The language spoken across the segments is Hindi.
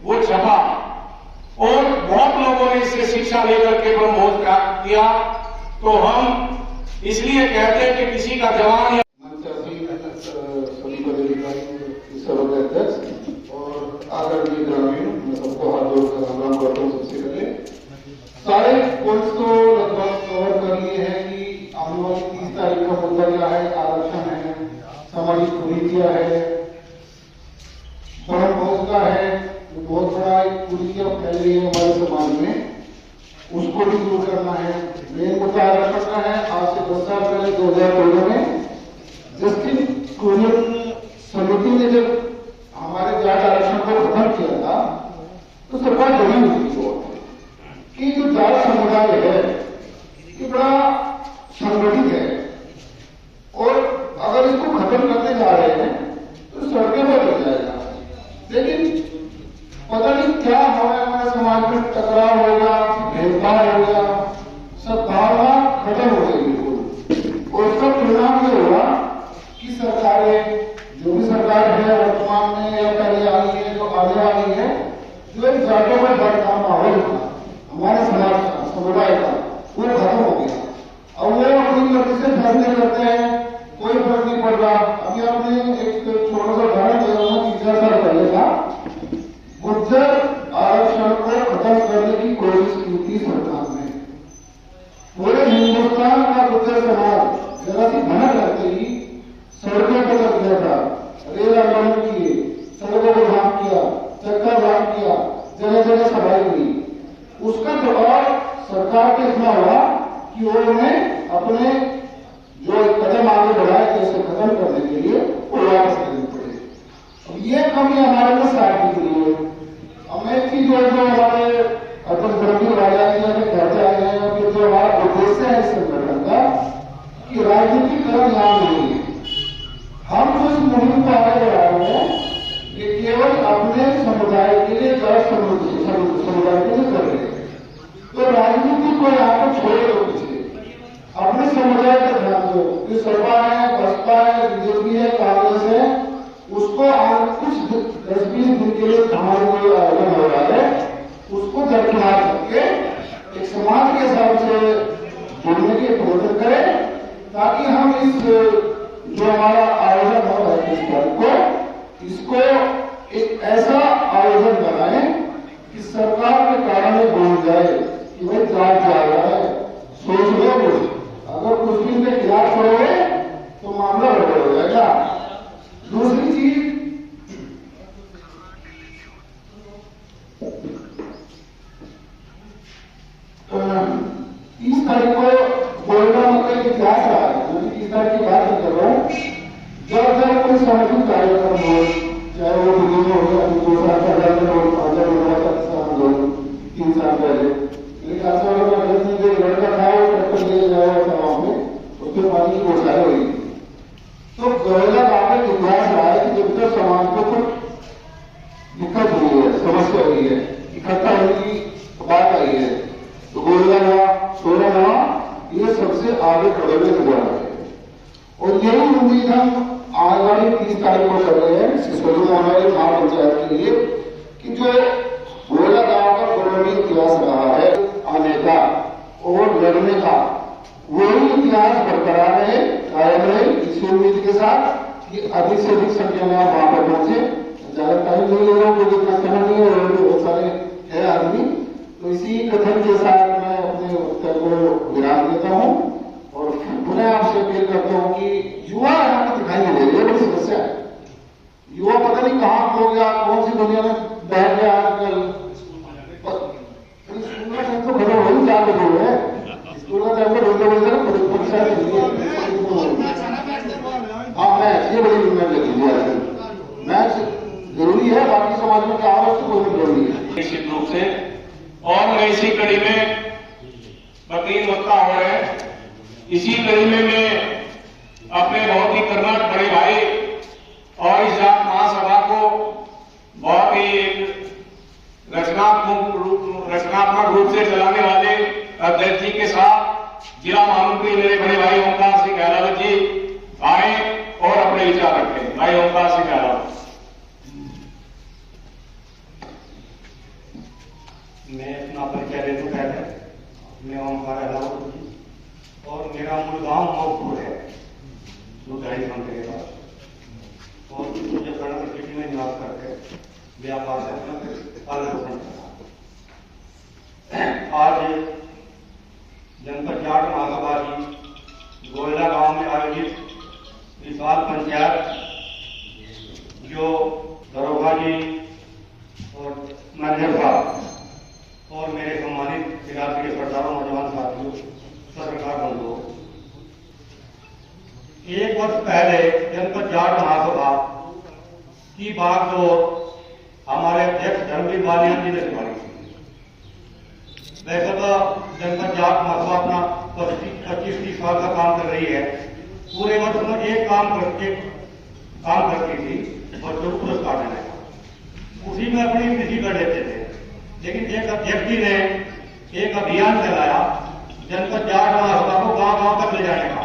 वो छपा और बहुत लोगों ने इससे शिक्षा लेकर के ब्रह्मोत्सव प्राप्त किया। तो हम इसलिए कहते हैं कि किसी का जवान या सभी पदाधिकारी अध्यक्ष और आदरणीय ग्रामीण, मैं सबको हाथ जोड़कर राम करता हूँ। सबसे पहले सारे पॉइंट्स तो लगभग कवर कर लिए हैं कि आने वाली 30 तारीख का मुद्दा क्या है, आरक्षण है, सामाजिक कुरीतियां है, ब्रह्मोत्सव का है, जो बहुत बड़ा एक कुरीतियां फैल रही है हमारे समाज में, उसको भी दूर करना है। मेन मुद्दा आरक्षण का है। आज से 10 साल पहले 2014 में जस्टिस कुरियन समिति ने जब हमारे जाट आरक्षण को खत्म किया था तो सरकार बड़ी हुई कि जो जाट समुदाय है ये बड़ा संगठित है और अगर इसको खत्म करने जा रहे हैं तो सड़कें पर लग जाएगा। लेकिन पता नहीं क्या हमारे समाज में टकराव होगा, भेदभाव होगा, सद्भावना खत्म हो गई बिल्कुल। और उसका परिणाम ये होगा कि सरकारें, जो भी सरकार है वर्तमान में या पहले आई है, जो आने वाली है, जो एक जाटों में बदनाम माहौल था हमारे समाज का, समुदाय का, वो खत्म हो गया। अब वो अपनी मर्जी से फैसले करते हैं, कोई फर्क नहीं पड़ रहा। अभी आपने एक छोटा सा उदाहरण दिया था, 3-4 साल पहले था, गुर्जर आरक्षण को खत्म करने की कोशिश की थी सरकार ने। पूरे हिंदुस्तान का गुर्जर समाज जरा सी भनक लगते ही सड़कों पर लग गया था, रेल आंदोलन किए, सड़कों को जाम किया, चक्का जाम किया, जगह जगह सभाएं हुई। उसका दबाव सरकार पे इतना हुआ कि उन्होंने अपने जो कदम आगे बढ़ाए थे उसे खत्म करने के लिए वो वापस लेने पड़े। अब ये कमी हमारे में साथ दिख रही है। हमें की जो हमारे अध्यक्ष ब्रह्मी राजा जी कहते आए हैं कि जो हमारा उद्देश्य है इस संगठन का कि राजनीतिकरण यहाँ नहीं है। हम जो इस मुहिम को आगे बढ़ा रहे हैं ये केवल अपने समुदाय के लिए, जाट समुदाय के लिए कर रहे हैं। तो राजनीति को यहाँ पर छोड़ दो, पीछे अपने समुदाय का ध्यान दो। जो सपा है, बसपा है, बीजेपी है, कांग्रेस है, उसको आज कुछ 10-20 दिन के लिए हमारे जो आयोजन हो रहा है उसको दरकिनार करके एक समाज के हिसाब से जुड़ने के प्रयत्न करें, ताकि हम इस जो हमारा आयोजन हो रहा है 30 तारीख को, इसको एक ऐसा आयोजन बनाएं कि सरकार के कारण में बोल जाए कि भाई जाट जा रहा है, सोच लो कुछ। अगर कुछ दिन के खिलाफ करोगे तो मामला गड़बड़ हो जाएगा। दूसरी चीज, इस तारीख को बोलना मतलब इतिहास रहा है। मैं 30 तारीख की बात नहीं कर रहा हूँ। जब कोई सामाजिक कार्यक्रम हो, चाहे वो दिल्ली में हो, अभी 2 साल पहले हो, 5 साल हो, 3 साल पहले, लेकिन ऐसा लड़का था वो ट्रैक्टर ले जाया था वहां पे, उसके पानी की बौछारें हुई। तो गोरेला गांव में इतिहास रहा है कि जब तक समाज को कुछ दिक्कत हुई है, समस्या हुई है, इकट्ठा होने की बात आई है, तो गोरेला हुआ, सोना हुआ, ये सबसे आगे खड़े हुए नजर आ रहे हैं। और यही उम्मीद हम आने वाली 30 तारीख को कर रहे हैं सिसोली में आने वाली महापंचायत के लिए कि जो गोरेला गांव का गौरवमयी इतिहास रहा है आने का और लड़ने का, वही इतिहास बरकरार रहे, कायम रहे। इसी उम्मीद के साथ कि अधिक से अधिक संख्या में आप वहां पर पहुंचे। ज्यादा टाइम नहीं ले रहा हूँ, कोई इतना समय नहीं है, बहुत सारे है आदमी। तो इसी कथन के साथ मैं अपने उत्तर को विराम देता हूँ और पुनः आपसे अपील करता हूँ कि युवा यहाँ पर दिखाई नहीं दे रही है, बड़ी समस्या है। युवा पता नहीं कहाँ खो गया, कौन सी दुनिया में बैठ गया आजकल। स्कूल का टाइम तो खत्म हो ही 4 बजे हुए हैं, स्कूल का टाइम पर 2 बजे तक परीक्षा चल रही है। हाँ, मैच ये बड़ी बीमारी लगी है आजकल। मैच जरूरी है, बाकी समाज में क्या हो उसको कोई जरूरी है निश्चित रूप से। और मैं इसी कड़ी में 3 वक्ता हो रहे हैं। इसी कड़ी में मैं अपने बहुत ही कर्मठ बड़े भाई और इस जाट महासभा को बहुत ही रचनात्मक रूप से चलाने वाले अध्यक्ष जी के साथ जिला महामंत्री मेरे बड़े भाई ओंकार सिंह गहलोत जी आए और अपने विचार रखें। भाई ओंकार सिंह गहलोत। मैं अपना परिचय दे दूँ पहले। मैं ओमकार अलाउद्दीन जी और मेरा मूल गाँव मौजपुर है, दूधाई मंदिर के पास, और मुजफ्फरनगर सिटी में निवास करके व्यापार से अपना पालन करता। आज जनपद जाट महासभा की गोयला गांव में आयोजित विशाल पंचायत, जो दरोगा जी और मैनेजर साहब और मेरे सम्मानित इलाके के सरदारों, नौजवान साथियों, पत्रकार बंधुओं, एक वर्ष पहले जनपद जाट महासभा की बागडोर हमारे अध्यक्ष धर्मवीर बालियान जी ने संभाली थी। वैसे तो जनपद जाट महासभा अपना 25-30 साल का काम कर रही है। पूरे वर्ष में एक काम करती थी, बच्चों को पुरस्कार देने का, उसी में अपनी निधि कर लेते थे। लेकिन एक अध्यक्ष जी ने एक अभियान चलाया जनपद जाट महासभा को गांव-गांव तक ले जाने का।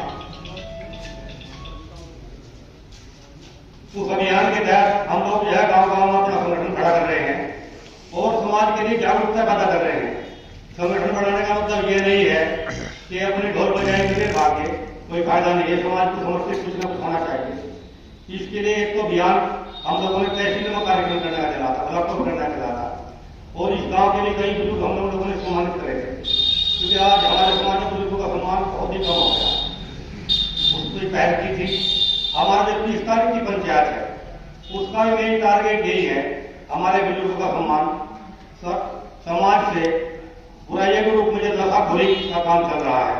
उस अभियान के तहत हम लोग जो है गांव-गांव में अपना संगठन खड़ा कर रहे हैं और समाज के लिए जागरूकता पैदा कर रहे हैं। संगठन बढ़ाने का मतलब ये नहीं है कि अपने ढोल बजाएंगे भाग के, कोई फायदा नहीं है। समाज को समर्पित कुछ न कुछ होना चाहिए। इसके लिए एक तो अभियान हम लोगों ने तहसील में कार्यक्रम करने का चला था, ब्लॉक में करने का चला था, और इस गांव के लिए कई बुजुर्ग हम लोगों ने सम्मानित करे थे, क्योंकि आज हमारे समाज में बुजुर्गों का सम्मान बहुत ही कम हो गया। उसकी पहल की थी। हमारा जो 30 तारीख की पंचायत है, उसका भी मेन टारगेट यही है, हमारे बुजुर्गों का सम्मान। समाज से बुराइयों के रूप में जो नशाखोरी का काम चल रहा है,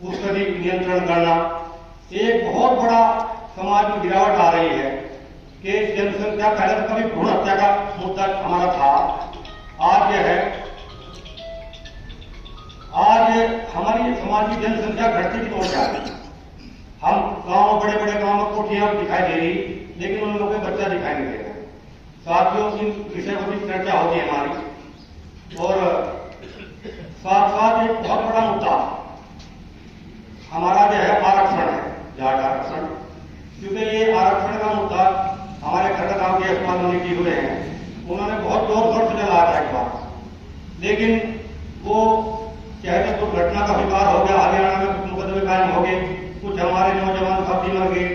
उसका भी नियंत्रण करना। एक बहुत बड़ा समाज में गिरावट आ रही है कि जनसंख्या, पहले तो कभी भ्रूण हत्या का मुद्दा हमारा था, आज यह है, आज हमारी समाज की जनसंख्या घटती की ओर जा रही है। हम गांव, बड़े बड़े गांव में कोठियां दिखाई दे रही, लेकिन उन लोगों के बच्चा दिखाई नहीं दे रहा। साथियों, इन विषय पर भी चर्चा होगी हमारी। और साथ साथ एक बहुत बड़ा मुद्दा हमारा जो है आरक्षण है, जाट आरक्षण, क्योंकि ये आरक्षण का मुद्दा हमारे खड़गांव के अस्पताल में की हुए हैं, उन्होंने बहुत जोर शोर से चलाया था एक बार, लेकिन वो चाहे तो दुर्घटना का शिकार हो गया, हरियाणा में कुछ मुकदमे कायम हो गए, कुछ हमारे नौजवान साथी मर गए,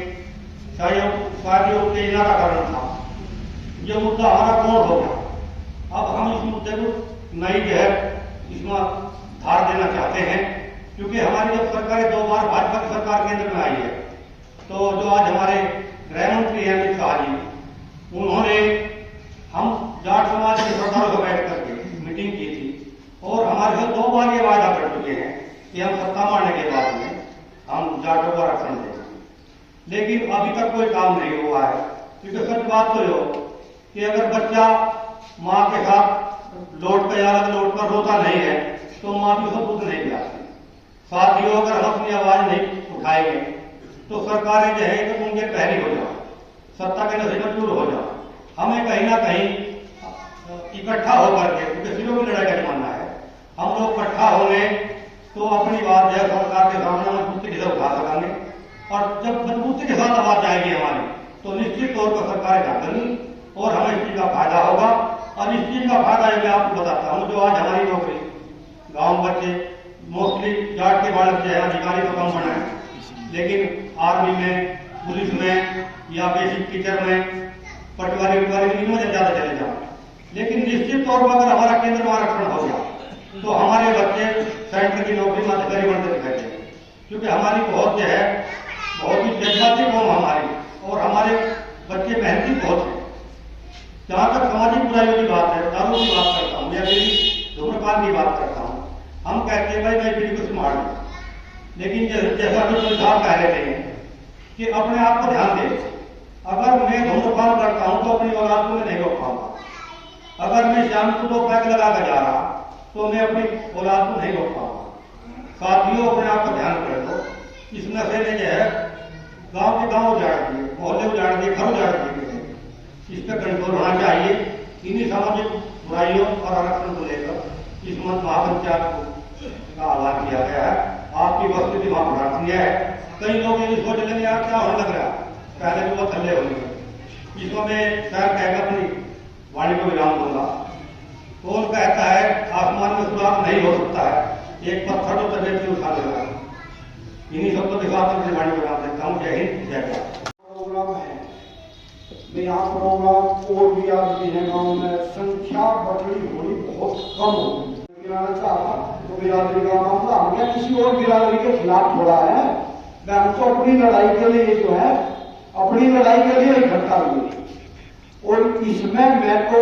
शायद उत्तेजना का कारण था। ये मुद्दा हमारा कोर्ट हो गया। अब हम इस मुद्दे को नई जो है इसमें धार देना चाहते हैं, क्योंकि हमारी जब सरकारें 2 बार भाजपा की सरकार केंद्र में आई है, तो जो आज हमारे गृह मंत्री हैं अमित शाह जी, उन्होंने हम जाट समाज के सरदारों को बैठ करके मीटिंग की थी और हमारे साथ 2 बार ये वायदा कर चुके हैं कि हम सत्ता में आने के बाद में हम जाटों को आरक्षण देंगे। लेकिन अभी तक कोई काम नहीं हुआ है, क्योंकि सच बात तो यो कि अगर बच्चा माँ के साथ लौट कर या लौट कर रोता नहीं है, तो माँ भी उसको दूध नहीं पिलाती। साथियों, अगर हम अपनी आवाज नहीं उठाएंगे तो सरकारें जो है तो उनके पहली हो जाए, सत्ता के नशे में चूर हो जाए। हमें कहीं ना कहीं इकट्ठा होकर के, क्योंकि सिरों की लड़ाई का जमाना है, हम लोग इकट्ठा होंगे तो अपनी बात जो है सरकार के सामने मजबूती के साथ उठा सकेंगे, और जब मजबूती के साथ आवाज आएगी हमारी, तो निश्चित तौर पर सरकारें जागेंगी और हमें इस चीज का फायदा होगा। और इस चीज का फायदा मैं आपको बताता हूँ, जो आज हमारी नौकरी गांव बच्चे मोस्टली जाट के बालक जो है अधिकारी तो कम बना है, लेकिन आर्मी में, पुलिस में या बेसिक टीचर में, पटवारी में ज्यादा चले जाओ। लेकिन निश्चित तौर पर अगर हमारा केंद्र में आरक्षण हो गया तो हमारे बच्चे सेंटर की नौकरी में अधिकारी बनते दिखाई देंगे, क्योंकि हमारी बहुत जो है बहुत ही जज्बाती कौम हमारी, और हमारे बच्चे मेहनती बहुत हैं। जहां तक सामाजिक बुराइयों की बात है, दारू की बात करता हूँ या फिर धूम्रपान की बात करता हूँ, हम कहते हैं भाई मैं पीढ़ी को संभाल लूं, लेकिन जैसा कि साहब कह रहे थे कि अपने आप को ध्यान दे। अगर मैं धूम्रपान करता हूं तो अपनी औलाद को मैं नहीं रोक पाऊंगा। अगर मैं शाम को 2 पैक लगा कर जा रहा तो मैं अपनी औलाद को नहीं रोक पाऊंगा। साथियों, अपने आप को ध्यान कर दो। इस नशे ने जो है गांव के गांव उजाड़ दिए, मोहल्ले उजाड़ दिए, घर उजाड़ दिए। इस पर कंट्रोल होना चाहिए। इन्हीं सामाजिक बुराइयों और आरक्षण को लेकर इस महापंचायत का आह्वान किया गया है। आपकी उपस्थिति वहां प्रार्थनीय है। कई लोग ये सोच लेंगे यार क्या होने लग रहा है, पहले भी वो थल्ले होंगे। इसको मैं शायद कहकर अपनी वाणी को विराम दूंगा। तो कहता है आसमान में सुराग नहीं हो सकता है, एक पत्थर तो तबियत से उठा लेगा। इन्हीं सबको दिखा कर निर्माणी बना देता हूँ। जय हिंद, जय भारत। प्रोग्राम है, मैं यहाँ प्रोग्राम और भी आदमी है गाँव में, संख्या बढ़ी हुई बहुत कम हो गई। गिराना चाहा तो बिरादरी का मामला हम क्या किसी और बिरादरी के खिलाफ थोड़ा है, मैं हम तो अपनी लड़ाई के लिए जो है अपनी लड़ाई के लिए इकट्ठा हुई। और इसमें मैं तो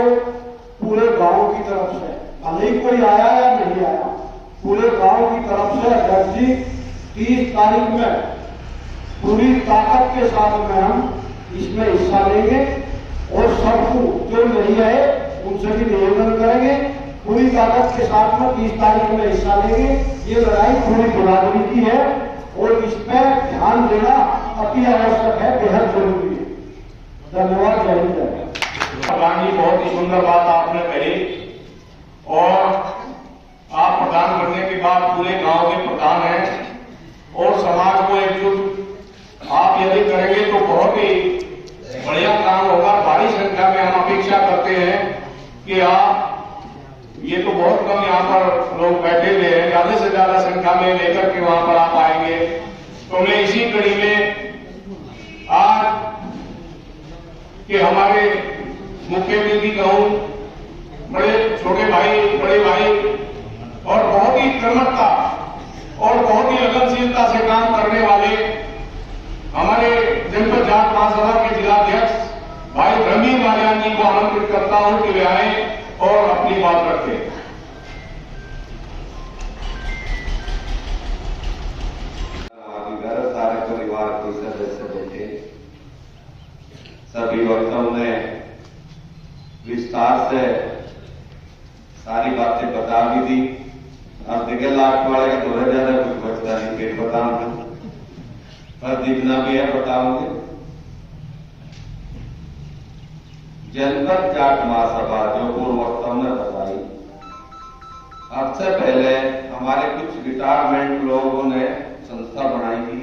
पूरे गांव की तरफ से, भले ही कोई आया या नहीं आया, पूरे गांव की तरफ से अध्यक्ष जी 30 तारीख में पूरी ताकत के साथ में हम इसमें हिस्सा लेंगे और सबको जो नहीं आए उनसे भी निवेदन करेंगे, पूरी ताकत के साथ में 30 तारीख में हिस्सा लेंगे। ये लड़ाई पूरी बिरादरी की है और इस पर ध्यान देना अति आवश्यक है, बेहद जरूरी है। धन्यवाद। जय हिंद, जय भारत। प्रधान जी, बहुत ही सुंदर बात आपने कही और आप प्रदान करने के बाद पूरे गांव के प्रधान हैं और समाज को एकजुट आप यदि करेंगे तो बहुत ही बढ़िया काम होगा। भारी संख्या में हम अपेक्षा करते हैं कि आप, ये तो बहुत कम यहाँ पर लोग बैठे हुए हैं, ज्यादा से ज्यादा संख्या में लेकर के वहां पर आप आएंगे। तो मैं इसी कड़ी में आज के हमारे मुख्य अतिथि कहूं, बड़े छोटे भाई, बड़े भाई और बहुत ही कर्मठता और बहुत ही लगनशीलता से काम करने वाले हमारे जनपद जाट महासभा के जिलाध्यक्ष भाई रमीन माल्यान जी को आमंत्रित करता हूं कि वे आए और अपनी बात रखें। सारे परिवार के सदस्य बैठे, सभी वक्ताओं ने विस्तार से सारी बातें बता भी दी। अब देखिए लास्ट वाले का थोड़ा ज्यादा कुछ बचता नहीं, फिर बताऊंगा, पर जितना भी है बताऊंगे। जनपद जाट महासभा जो पूर्व वक्ताओं ने बताई, अब से पहले हमारे कुछ रिटायरमेंट लोगों ने संस्था बनाई थी,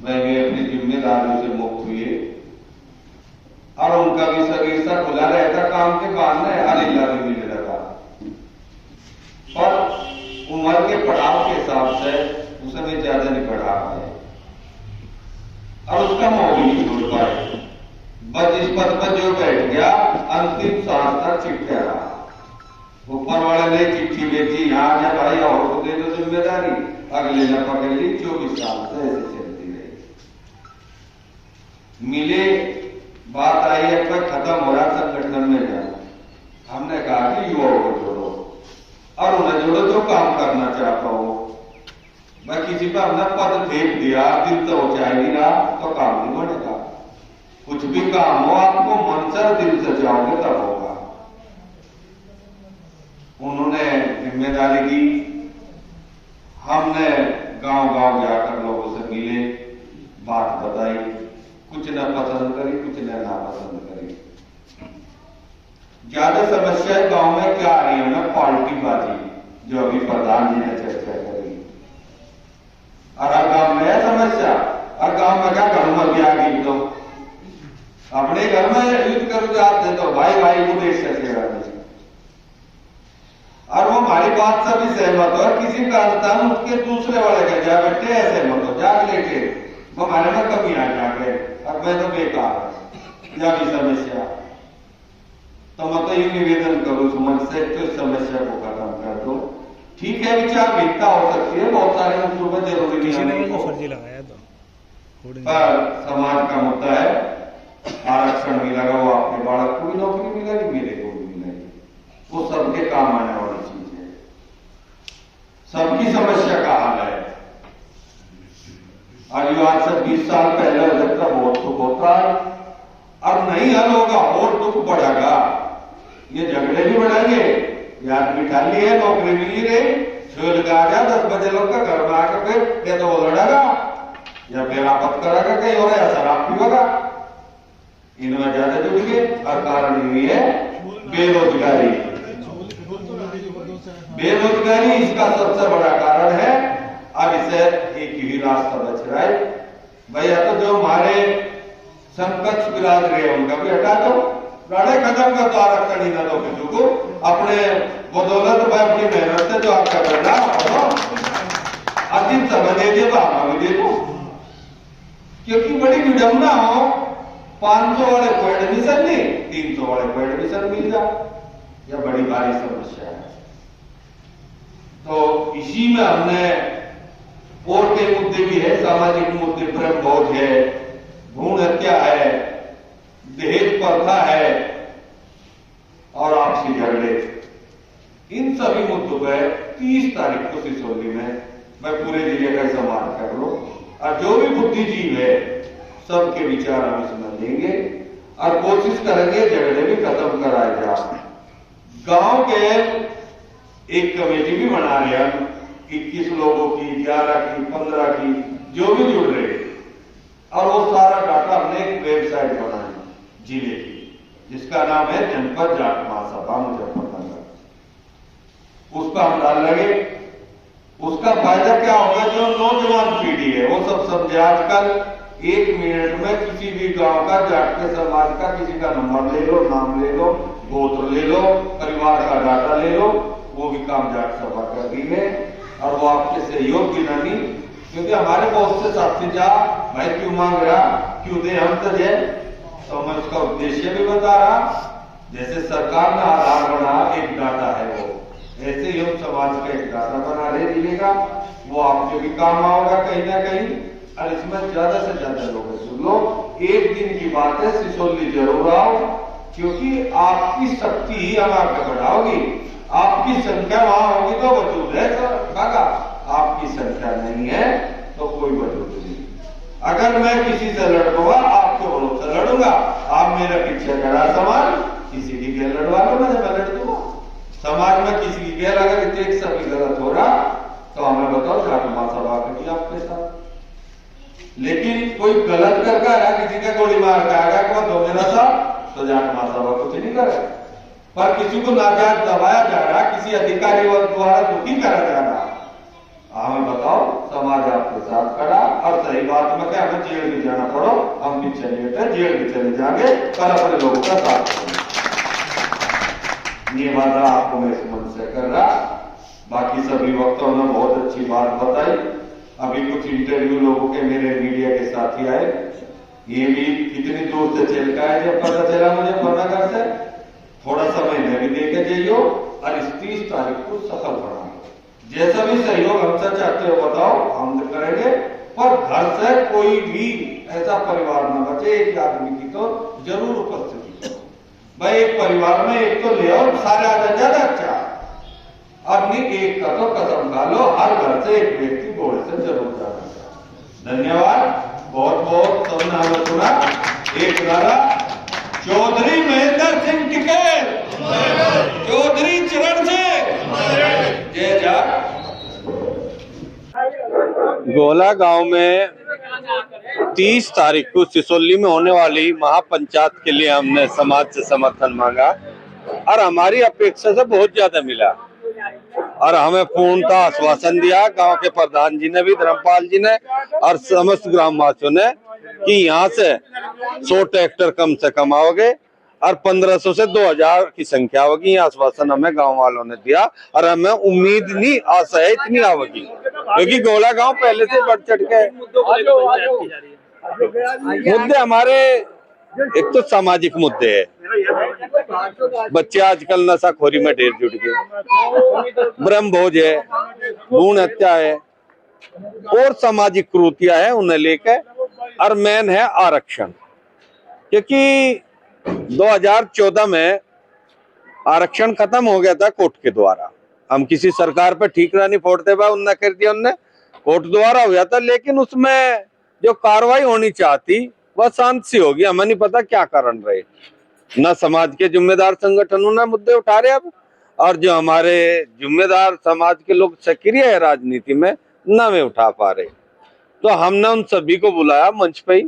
वह भी अपनी जिम्मेदारियों से मुक्त हुए और उनका भी शरीर सा खुला रहता, काम के बाद में हर इला भी मिल रहा और उम्र के पड़ाव के हिसाब से उसे भी ज्यादा नहीं बढ़ा पाए और उसका मोह भी नहीं छोड़ पाए। बस इस पद पर जो बैठ गया अंतिम सांस तक चिट्ठा रहा। ऊपर वाले ने चिट्ठी भेजी, यहाँ जा भाई और को दे दो जिम्मेदारी, अगले ने पकड़ ली। 24 साल से ऐसे चलती रही। मिले, बात आई है पर खत्म हो रहा संगठन में जाना। हमने कहा कि युवाओं को जोड़ो और उन्हें जोड़ो जो काम करना चाहता हो। मैं किसी पर हमने पद फेंक दिया, दिल तो ऊंचाई नहीं रहा तो काम नहीं बढ़ेगा। कुछ भी काम हो आपको मन से दिल से चाहोगे तब होगा। उन्होंने जिम्मेदारी दी, हमने गांव-गांव जाकर लोगों से मिले, बात बताई, कुछ न पसंद करी, कुछ न नापसंद करी। ज्यादा समस्या गांव में क्या आ रही है ना, पार्टी बाजी जो अभी प्रधान जी ने चर्चा करी। और गांव में है समस्या, और गांव में क्या घर में भी आ गई तो अपने घर में युद्ध कर जाते तो भाई भाई को देश से सेवा नहीं। और वो हमारी बात से भी सहमत हो, किसी कारणता उसके दूसरे वाले के जा बैठे ऐसे मत हो, जाग लेके वो हमारे में कमी आ जाके और मैं तो बेकार या भी समस्या। तो मैं तो ये निवेदन करूं समझ से तो समस्या को खत्म कर दो। ठीक है, विचार भिन्नता हो सकती है, बहुत सारे मुद्दों में जरूरी नहीं है, फर्जी लगाया तो पर समाज का मुद्दा है। आरक्षण मिलेगा, वो आपके बालक को भी नौकरी मिलेगी, मेरे को भी मिलेगी, वो सबके काम आने वाली चीज है। सबकी समस्या का हल है। आज से 20 साल पहले जब तक बहुत दुख होता है, अब नहीं हल होगा और दुख बढ़ेगा। ये झगड़े भी बढ़ेंगे, याद बिठा लिए, नौकरी मिली रही, छोड़ के आ जा 10 बजे लोग का घर में आकर फिर या तो वो लड़ेगा या फिर आपत करेगा कहीं और, या शराब पीएगा। इनमें ज्यादा जुट गए और कारण ये है बेरोजगारी। बेरोजगारी इसका सबसे बड़ा कारण है। अब इसे एक ही रास्ता बच रहा है, भैया तो जो हमारे समकक्ष बिरादरी है उनका भी हटा दो, लड़ाई खत्म कर दो, आरक्षण ही ना दो किसी को, अपने बदौलत में अपनी मेहनत से जो आपका करना अंतिम समय दे दिए, भावना भी दे दो। क्योंकि बड़ी विडम्बना हो, 500 वाले को एडमिशन नहीं, 300 वाले को एडमिशन मिल जाए, यह बड़ी भारी समस्या है। तो इसी में हमने और के मुद्दे भी है, सामाजिक मुद्दे, प्रेम भोज है, भ्रूण हत्या है, दहेज प्रथा है और आपसी झगड़े, इन सभी मुद्दों पर 30 तारीख को सिसोली में मैं पूरे जिले का समाप्त कर लो, और जो भी बुद्धिजीव है सबके विचार हम इसमें लेंगे और कोशिश करेंगे झगड़े भी खत्म कराए जाए। गांव के एक कमेटी भी बना रहे हम, 21 लोगों की, 11 की, 15 की, जो भी जुड़ रहे, और वो सारा डाटा हमने एक वेबसाइट बनाई जिले की, जिसका नाम है जनपद जाट महासभा मुजफ्फरनगर। उस पर हम डाल लगे, उसका फायदा क्या होगा, जो नौजवान पीढ़ी है वो सब समझे। आजकल 1 मिनट में किसी भी गांव का, जाट के समाज का किसी का नंबर ले लो, नाम ले लो, गोत्र ले लो, परिवार का डाटा ले लो, वो भी काम जाट सभा कर रही है। और वो आपके सहयोग की नहीं, क्योंकि हमारे बहुत से साथी जा भाई क्यों मांग रहा, क्यों दे हम तो दे, तो मैं उसका उद्देश्य भी बता रहा। जैसे सरकार ने आधार बना, एक डाटा है वो, ऐसे ही हम समाज का एक डाटा बना रहे जिले का, वो आपके भी काम आओगा कहीं ना कहीं। और इसमें ज्यादा से ज्यादा लोग सुन लो, एक दिन की बात है, सिसोली जरूर आओ, क्योंकि आपकी शक्ति ही हम आगे बढ़ाओगी। आपकी संख्या वहां होगी तो वजूद है काका, आपकी संख्या नहीं है तो कोई वजूद नहीं। अगर मैं किसी से लड़ूंगा, आपके भरोसे लड़ूंगा, आप मेरे पीछे खड़ा समाज, किसी की गैर लड़वा लो, मैं लड़ दूंगा। समाज में किसी की गैर अगर एक सभी गलत हो रहा तो हमें बताओ, जाट महासभा की आपके साथ। लेकिन कोई गलत करके आया, किसी का गोली मार के आएगा को दो मेरा साथ, तो जाट महासभा कुछ नहीं करे। पर किसी को नाजायज दबाया जा रहा, किसी अधिकारी द्वारा दुखी करा जा रहा, हमें बताओ, समाज आपके साथ खड़ा। और सही बात में क्या, हमें जेल भी जाना पड़ो, हम भी चले थे, जेल भी चले जाएंगे, पर अपने लोगों का साथ करेंगे। ये वादा आपको मैं इस मन से कर रहा। बाकी सभी वक्तों ने बहुत अच्छी बात बताई। अभी कुछ इंटरव्यू लोगों के मेरे मीडिया के साथी आए, ये भी कितनी दूर से चल का है, जब पता चला मुझे फरनगर से, थोड़ा समय में भी देके जाइयो और इस 30 तारीख को सफल बनाओ। जैसा भी सहयोग हमसे चाहते हो बताओ, हम करेंगे, पर घर से कोई भी ऐसा परिवार न बचे, एक आदमी की तो जरूर उपस्थिति हो भाई। एक परिवार में एक तो ले आओ, सारे आ जाए, ज्यादा अच्छा, और नहीं एक का तो कसम खा लो, हर घर से एक व्यक्ति घोड़े से जरूर जाना। धन्यवाद बहुत बहुत, सबने हमें सुना। एक नारा, चौधरी महेंद्र सिंह टिकैत, चौधरी चरण सिंह, जय जाट। गोला गांव में 30 तारीख को सिसोली में होने वाली महापंचायत के लिए हमने समाज से समर्थन मांगा और हमारी अपेक्षा से बहुत ज्यादा मिला और हमें पूर्णतः आश्वासन दिया गांव के प्रधान जी ने भी, धर्मपाल जी ने और समस्त ग्रामवासियों ने, कि यहाँ से 100 ट्रैक्टर कम से कम आओगे और 1500 से 2000 की संख्या होगी। ये आश्वासन हमें गांव वालों ने दिया और हमें उम्मीद नहीं, आशा है इतनी आवेगी, क्योंकि गोला गांव पहले से बढ़ चढ़ के मुद्दे हमारे, एक तो सामाजिक मुद्दे है, बच्चे आजकल नशाखोरी में ढेर जुट गए, ब्रह्म भोज है, भ्रूण हत्या है और सामाजिक कुरीतियां है, उन्हें लेकर, और मेन है आरक्षण। क्योंकि 2014 में आरक्षण खत्म हो गया था कोर्ट के द्वारा, हम किसी सरकार पर ठीकरा नहीं फोड़ते भाई, उनने कर दिया, उनने कोर्ट द्वारा हुआ था, लेकिन उसमें जो कार्रवाई होनी चाहती वह शांत सी होगी। हमें नहीं पता क्या कारण रहे, न समाज के जिम्मेदार संगठनों ने मुद्दे उठा रहे अब, और जो हमारे जिम्मेदार समाज के लोग सक्रिय है राजनीति में, न वे उठा पा रहे। तो हमने उन सभी को बुलाया मंच पे ही,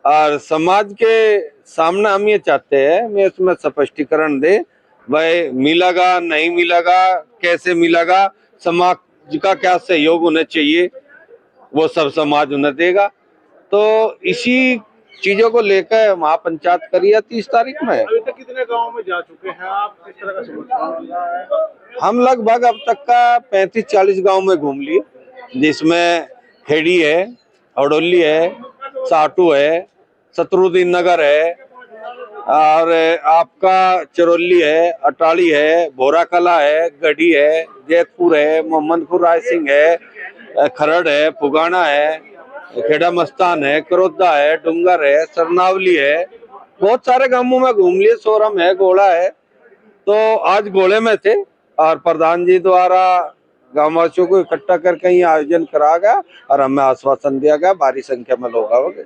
और समाज के सामने हम ये चाहते हैं, मैं इसमें स्पष्टीकरण दे भाई, मिलेगा नहीं मिलेगा, कैसे मिलेगा, समाज का क्या सहयोग होना चाहिए, वो सब समाज उन्हें देगा। तो इसी चीजों को लेकर महापंचायत करी है 30 तारीख में। अभी तक कितने गांव में जा चुके हैं आप, किस तरह का समर्थन मिल रहा है? हम लगभग अब तक का 35-40 गांव में घूम लिए, जिसमें खेड़ी है, हड़ोली है, साटू है, शत्रुद्दीन नगर है, और आपका चरौली है, अटाली है, भोरा कला है, गढ़ी है, जैतपुर है, मोहम्मदपुर राय सिंह है, खरड़ है, फुगाना है, खेड़ा मस्तान है, करोदा है, डूंगर है, सरनावली है। बहुत सारे गांवों में घूम लिए। सोरम है, गोला है। तो आज गोले में थे और प्रधान जी द्वारा गांववासियों को इकट्ठा करके ही आयोजन करा गया और हमें आश्वासन दिया गया भारी संख्या में लोग आओगे।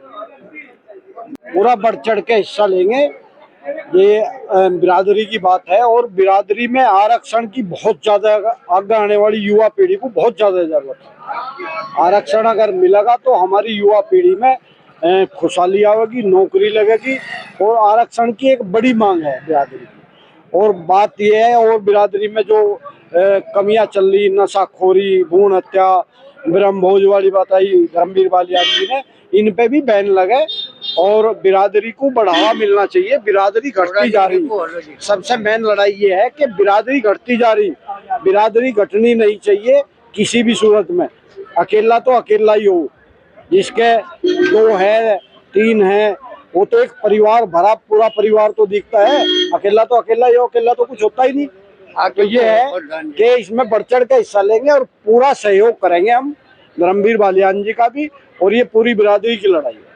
पूरा बढ़ चढ़ के हिस्सा लेंगे। ये बिरादरी की बात है और बिरादरी में आरक्षण की बहुत ज्यादा आगे आने वाली युवा पीढ़ी को बहुत ज्यादा जरूरत है। आरक्षण अगर मिलेगा तो हमारी युवा पीढ़ी में खुशहाली आएगी, नौकरी लगेगी और आरक्षण की एक बड़ी मांग है बिरादरी की। और बात यह है, और बिरादरी में जो कमियां चल रही, नशाखोरी, भ्रूण हत्या, ब्रह्मभोज वाली बात आई धर्मवीर बालियान जी ने, इन पे भी बैन लगे और बिरादरी को बढ़ावा मिलना चाहिए। बिरादरी घटती जा रही, सबसे मेन लड़ाई ये है कि बिरादरी घटती जा रही, बिरादरी घटनी नहीं चाहिए किसी भी सूरत में। अकेला तो अकेला ही हो, जिसके 2 है 3 है वो तो एक परिवार भरा पूरा परिवार तो दिखता है, अकेला तो अकेला ही हो, अकेला तो कुछ होता ही नहीं। तो ये है कि इसमें बढ़ चढ़ के हिस्सा लेंगे और पूरा सहयोग करेंगे हम धर्मवीर बालियान जी का भी, और ये पूरी बिरादरी की लड़ाई है।